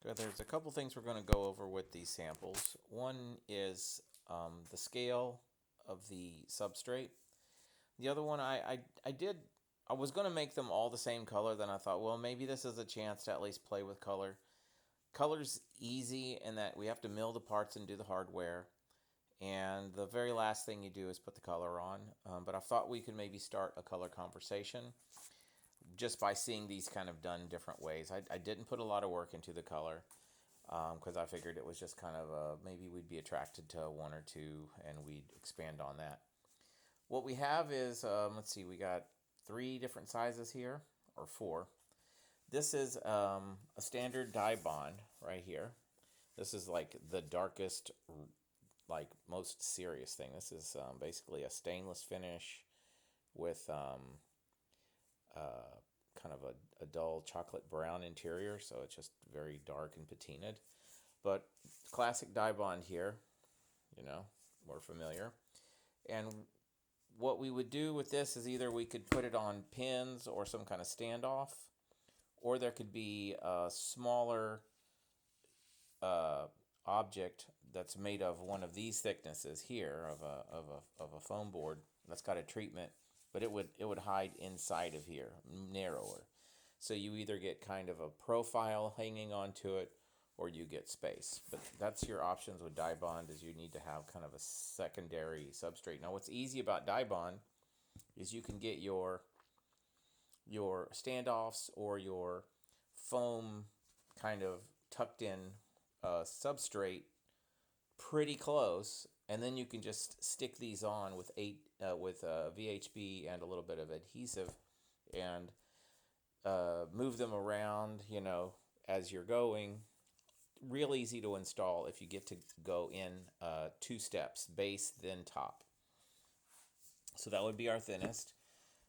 There's a couple things we're going to go over with these samples. One is the scale of the substrate. The other one, I was going to make them all the same color. Then I thought, well, maybe this is a chance to at least play with color. Color's easy in that we have to mill the parts and do the hardware. And the very last thing you do is put the color on. But I thought we could maybe start a color conversation just by seeing these kind of done different ways. I didn't put a lot of work into the color because I figured it was just kind of maybe we'd be attracted to one or two and we'd expand on that. What we have is, let's see, we got three different sizes here, or four. This is a standard dye bond right here. This is like the darkest, like most serious thing. This is basically a stainless finish with uh, kind of a dull chocolate brown interior, so it's just very dark and patinaed. But classic dye bond here, you know, more familiar. And what we would do with this is either we could put it on pins or some kind of standoff, or there could be a smaller uh, object that's made of one of these thicknesses here of a foam board that's got a treatment, but it would hide inside of here, narrower. So you either get kind of a profile hanging onto it, or you get space. But that's your options with dye bond. Is you need to have kind of a secondary substrate. Now, what's easy about dye bond is you can get your standoffs or your foam kind of tucked in substrate pretty close, and then you can just stick these on with VHB and a little bit of adhesive, and move them around, as you're going. Real easy to install if you get to go in two steps, base then top. So that would be our thinnest.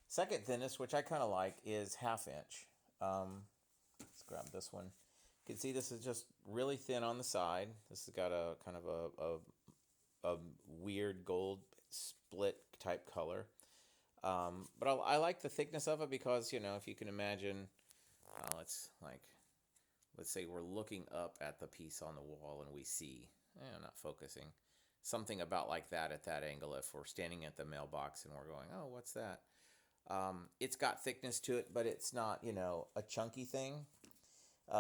Second thinnest, which I kind of like, is half inch. Let's grab this one. You can see this is just really thin on the side. This has got a kind of a weird gold split type color. But I like the thickness of it because, if you can imagine, let's say we're looking up at the piece on the wall and we see, not focusing, something about like that at that angle. If we're standing at the mailbox and we're going, oh, what's that? It's got thickness to it, but it's not, a chunky thing.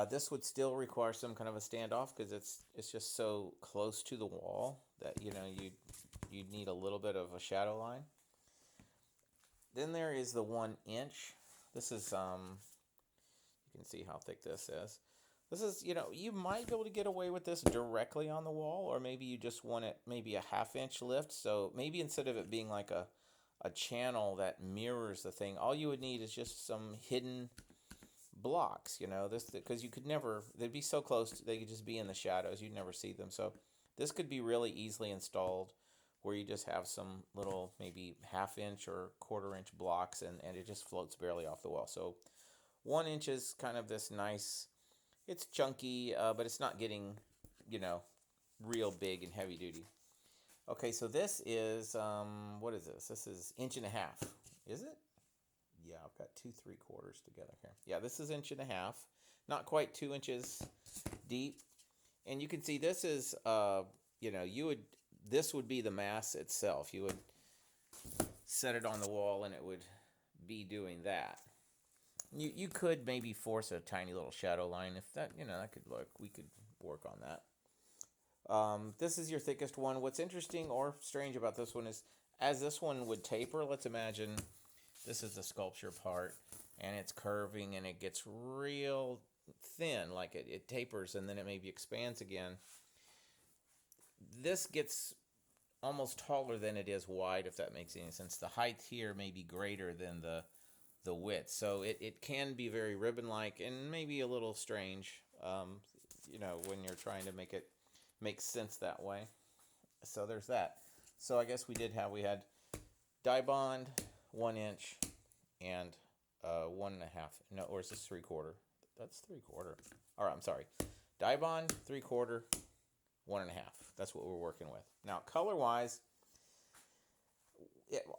This would still require some kind of a standoff because it's just so close to the wall that you need a little bit of a shadow line. Then there is the 1 inch. This is you can see how thick this is. This is, you might be able to get away with this directly on the wall, or maybe you just want it maybe a half-inch lift. So maybe instead of it being like a channel that mirrors the thing, all you would need is just some hidden blocks, this because you could never, they'd be so close, they could just be in the shadows, you'd never see them. So this could be really easily installed where you just have some little maybe half-inch or quarter-inch blocks, and it just floats barely off the wall. So 1 inch is kind of this nice, it's chunky, but it's not getting, real big and heavy duty. Okay, so this is, what is this? This is 1.5 inches. Is it? Yeah, I've got 2 3/4 together here. Yeah, this is 1.5 inches. Not quite 2 inches deep. And you can see this is, this would be the mass itself. You would set it on the wall and it would be doing that. You could maybe force a tiny little shadow line if that, that could look, we could work on that. This is your thickest one. What's interesting or strange about this one is as this one would taper, let's imagine this is the sculpture part and it's curving and it gets real thin, like it tapers and then it maybe expands again. This gets almost taller than it is wide, if that makes any sense. The height here may be greater than the width. So it can be very ribbon-like and maybe a little strange, when you're trying to make it make sense that way. So there's that. So I guess we had dye bond, 1 inch, and 1.5. No, or is this 3/4? That's 3/4. All right, I'm sorry. Dye bond, 3/4, 1.5. That's what we're working with. Now, color-wise,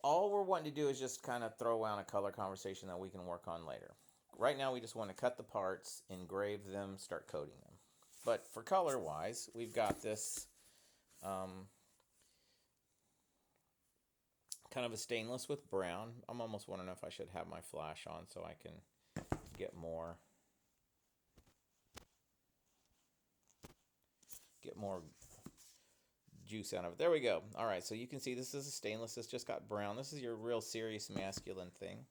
all we're wanting to do is just kind of throw out a color conversation that we can work on later. Right now, we just want to cut the parts, engrave them, start coating them. But for color-wise, we've got this kind of a stainless with brown. I'm almost wondering if I should have my flash on so I can get more juice out of it. There we go. All right, so you can see this is a stainless. It's just got brown. This is your real serious masculine thing.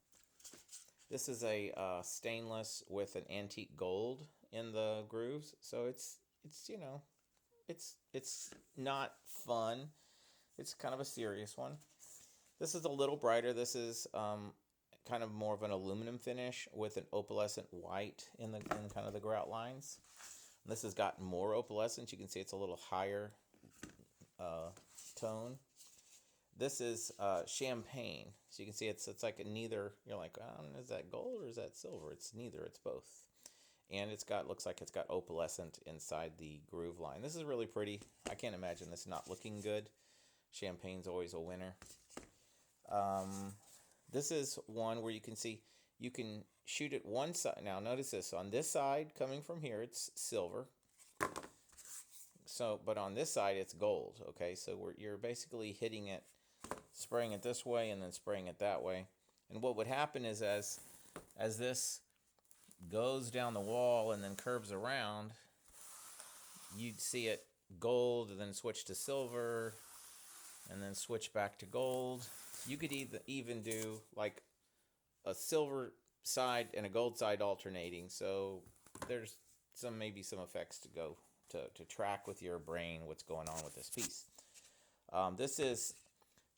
This is a stainless with an antique gold in the grooves. So it's you know, it's not fun. It's kind of a serious one. This is a little brighter. This is kind of more of an aluminum finish with an opalescent white in kind of the grout lines. This has got more opalescence. You can see it's a little higher tone. This is champagne. So you can see it's like a neither. You're like, is that gold or is that silver? It's neither. It's both. And looks like it's got opalescent inside the groove line. This is really pretty. I can't imagine this not looking good. Champagne's always a winner. This is one where you can see you can shoot it one side. Now notice this. On this side, coming from here, it's silver. So, but on this side, it's gold. Okay, so you're basically hitting it, spraying it this way, and then spraying it that way. And what would happen is as this goes down the wall and then curves around, you'd see it gold and then switch to silver and then switch back to gold. You could even do like a silver side and a gold side alternating. So there's maybe some effects to go to track with your brain what's going on with this piece. This is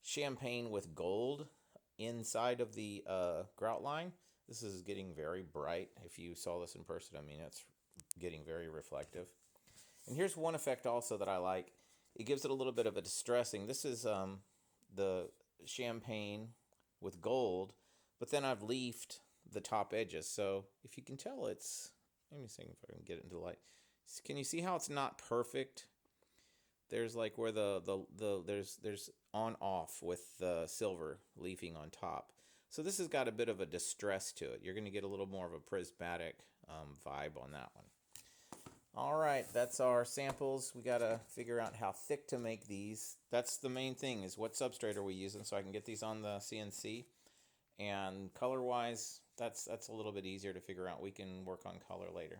champagne with gold inside of the grout line. This is getting very bright. If you saw this in person, I mean, it's getting very reflective. And here's one effect also that I like. It gives it a little bit of a distressing. This is the champagne with gold, but then I've leafed the top edges. So if you can tell, let me see if I can get it into the light. Can you see how it's not perfect? There's like where there's on off with the silver leafing on top. So this has got a bit of a distress to it. You're going to get a little more of a prismatic vibe on that one. All right, that's our samples. We got to figure out how thick to make these. That's the main thing, is what substrate are we using, so I can get these on the CNC. And color-wise, that's a little bit easier to figure out. We can work on color later.